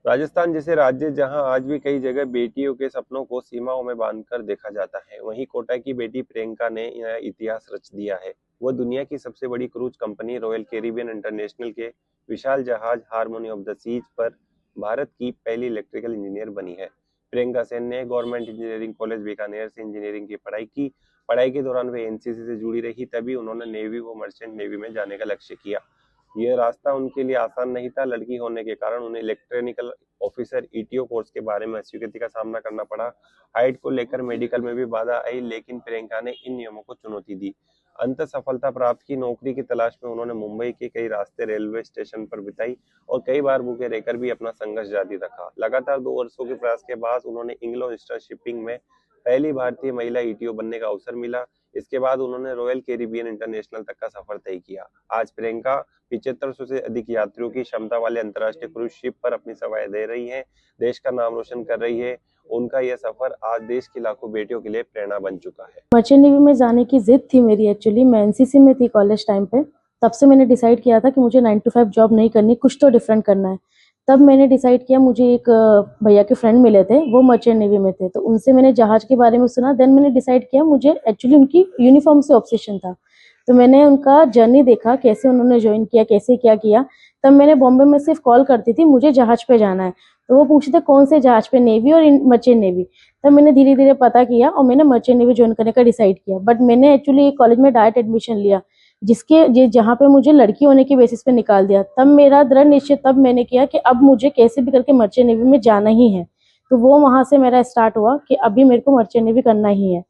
राजस्थान जैसे राज्य जहां आज भी कई जगह बेटियों के सपनों को सीमाओं में बांधकर देखा जाता है, वहीं कोटा की बेटी प्रियंका ने नया इतिहास रच दिया है। वह दुनिया की सबसे बड़ी cruise company royal Caribbean international के विशाल जहाज हार्मोनी ऑफ द सीज पर भारत की पहली इलेक्ट्रिकल इंजीनियर बनी है। प्रियंका सेन ने गवर्नमेंट इंजीनियरिंग कॉलेज बीकानेर से इंजीनियरिंग की पढ़ाई की। पढ़ाई के दौरान वे एनसीसी से जुड़ी रही, तभी उन्होंने नेवी व मर्चेंट नेवी में जाने का लक्ष्य किया। यह रास्ता उनके लिए आसान नहीं था। लड़की होने के कारण उन्हें इलेक्ट्रिकल ऑफिसर ईटीओ कोर्स के बारे में अस्वीकृति का सामना करना पड़ा। हाइट को लेकर मेडिकल में भी बाधा आई, लेकिन प्रियंका ने इन नियमों को चुनौती दी। अंत सफलता प्राप्त की। नौकरी की तलाश में उन्होंने मुंबई के कई रास्ते रेलवे स्टेशन पर बिताई और कई बार भूखे रहकर भी अपना संघर्ष जारी रखा। लगातार 2 वर्षों के प्रयास के बाद उन्होंने इंग्लो स्टार शिपिंग में पहली भारतीय महिला ईटीओ बनने का अवसर मिला। इसके बाद उन्होंने रॉयल कैरिबियन इंटरनेशनल तक का सफर तय किया। आज प्रियंका 7500 से अधिक यात्रियों की क्षमता वाले अंतर्राष्ट्रीय क्रूज शिप पर अपनी सेवाएं दे रही हैं, देश का नाम रोशन कर रही है। उनका यह सफर आज देश की लाखों बेटियों के लिए प्रेरणा बन चुका है। मर्चेंट नेवी में जाने की जिद थी मेरी। एक्चुअली मैं एनसीसी में थी कॉलेज टाइम पे। तब से मैंने डिसाइड किया था कि मुझे 9 to 5 जॉब नहीं करनी, कुछ तो डिफरेंट करना है। तब मैंने डिसाइड किया, मुझे एक भैया के फ्रेंड मिले थे, वो मर्चेंट नेवी में थे, तो उनसे मैंने जहाज के बारे में सुना। देन मैंने डिसाइड किया, मुझे एक्चुअली उनकी यूनिफॉर्म से ऑब्सेशन था, तो मैंने उनका जर्नी देखा, कैसे उन्होंने ज्वाइन किया, कैसे क्या किया। तब मैंने बॉम्बे में सिर्फ कॉल करती थी, मुझे जहाज पे जाना है, तो वो पूछते कौन से जहाज पे, नेवी और मर्चेंट नेवी। तब मैंने धीरे धीरे पता किया और मैंने मर्चेंट नेवी ज्वाइन करने का डिसाइड किया। बट मैंने एक्चुअली एक कॉलेज में डायरेक्ट एडमिशन लिया, जहाँ पे मुझे लड़की होने की बेसिस पे निकाल दिया। तब मेरा दृढ़ निश्चय तब मैंने किया कि अब मुझे कैसे भी करके मर्चेंट नेवी में जाना ही है। तो वो वहां से मेरा स्टार्ट हुआ कि अभी मेरे को मर्चेंट नेवी करना ही है।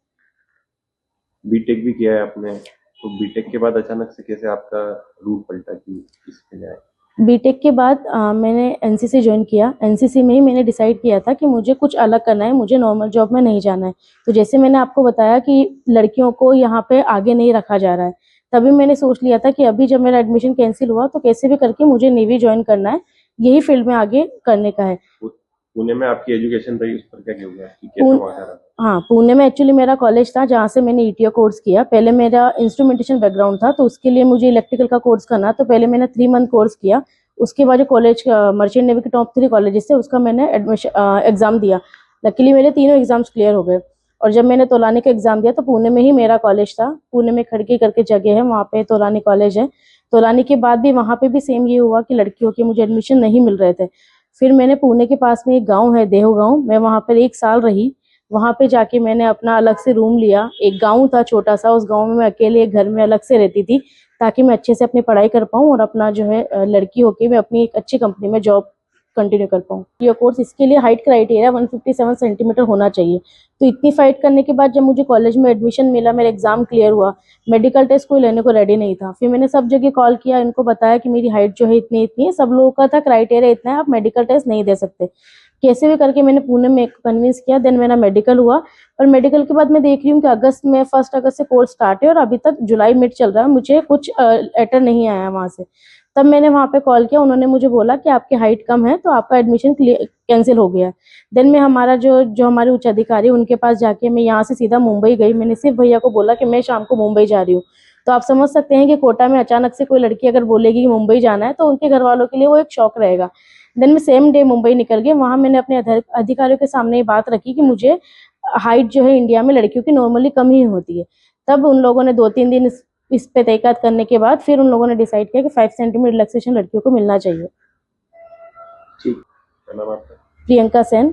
बीटेक भी किया है आपने, तो बीटेक के बाद अचानक से कैसे आपका रूट पलटा कि इसके लिए आए? बीटेक के बाद मैंने एनसीसी ज्वाइन किया। एनसीसी में ही मैंने डिसाइड किया था कि मुझे कुछ अलग करना है, मुझे नॉर्मल जॉब में नहीं जाना है। तो जैसे मैंने आपको बताया कि लड़कियों को यहाँ पे आगे नहीं रखा जा रहा है, तभी मैंने सोच लिया था कि अभी जब मेरा एडमिशन कैंसिल हुआ तो कैसे भी करके मुझे नेवी ज्वाइन करना है, यही फील्ड में आगे करने का है। पुणे में आपकी एजुकेशन रही, उस पर क्या कहूँगा कि कैसा वहाँ रहा? हाँ, पुणे में एक्चुअली मेरा कॉलेज था जहाँ से मैंने ईटीओ कोर्स किया। पहले मेरा इंस्ट्रूमेंटेशन बैकग्राउंड था, तो उसके लिए मुझे इलेक्ट्रिकल का कोर्स करना, तो पहले मैंने 3 मंथ कोर्स किया। उसके बाद जो कॉलेज मर्चेंट नेवी के टॉप 3 कॉलेजेस थे, उसका मैंने एडमिशन एग्जाम दिया। लकीली मेरे तीनों एग्जाम्स क्लियर हो गए। और जब मैंने तोलानी का एग्जाम दिया तो पुणे में ही मेरा कॉलेज था। पुणे में खड़की करके जगह है, वहाँ पे तोलानी कॉलेज है। तोलानी के बाद भी वहाँ पे भी सेम ये हुआ कि लड़कियों के मुझे एडमिशन नहीं मिल रहे थे। फिर मैंने पुणे के पास में एक गाँव है, देहो गाँव, मैं वहाँ पर 1 साल रही। वहां पे जाके मैंने अपना अलग से रूम लिया। एक गांव था छोटा सा, उस गांव में मैं अकेले एक घर में अलग से रहती थी, ताकि मैं अच्छे से अपनी पढ़ाई कर पाऊँ और अपना जो है लड़की होके मैं अपनी एक अच्छी कंपनी में जॉब कंटिन्यू कर पाऊँ। ये कोर्स, इसके लिए हाइट क्राइटेरिया 157 सेंटीमीटर होना चाहिए। तो इतनी फाइट करने के बाद जब मुझे कॉलेज में एडमिशन मिला, मेरा एग्जाम क्लियर हुआ, मेडिकल टेस्ट कोई लेने को रेडी नहीं था। फिर मैंने सब जगह कॉल किया, इनको बताया कि मेरी हाइट जो है इतनी इतनी है। सब लोगों का था क्राइटेरिया इतना है, आप मेडिकल टेस्ट नहीं दे सकते। कैसे भी करके मैंने पुणे में कन्विंस किया। देन मेरा मेडिकल हुआ, और मेडिकल के बाद मैं देख रही हूँ कि 1 अगस्त से कोर्स स्टार्ट है और अभी तक जुलाई मिड चल रहा है, मुझे कुछ लेटर नहीं आया वहां से। तब मैंने वहां पे कॉल किया, उन्होंने मुझे बोला कि आपकी हाइट कम है तो आपका एडमिशन कैंसिल हो गया है। देन मैं हमारा जो हमारे उच्च अधिकारी उनके पास जाके मैं यहाँ से सीधा मुंबई गई। मैंने सिर्फ भैया को बोला कि मैं शाम को मुंबई जा रही हूँ। तो आप समझ सकते हैं कि कोटा में अचानक से कोई लड़की अगर बोलेगी कि मुंबई जाना है, तो उनके घर वालों के लिए वो एक शौक रहेगा। देन मैं सेम डे मुंबई निकल गई। वहां मैंने अपने अधिकारियों के सामने ये बात रखी कि मुझे हाइट जो है इंडिया में लड़कियों की नॉर्मली कम ही होती है। तब उन लोगों ने 2-3 दिन इस पे तहकीकात करने के बाद फिर उन लोगों ने डिसाइड किया कि 5 सेंटीमीटर रिलैक्सेशन लड़कियों को मिलना चाहिए। ठीक, क्या नाम आपका? प्रियंका सेन।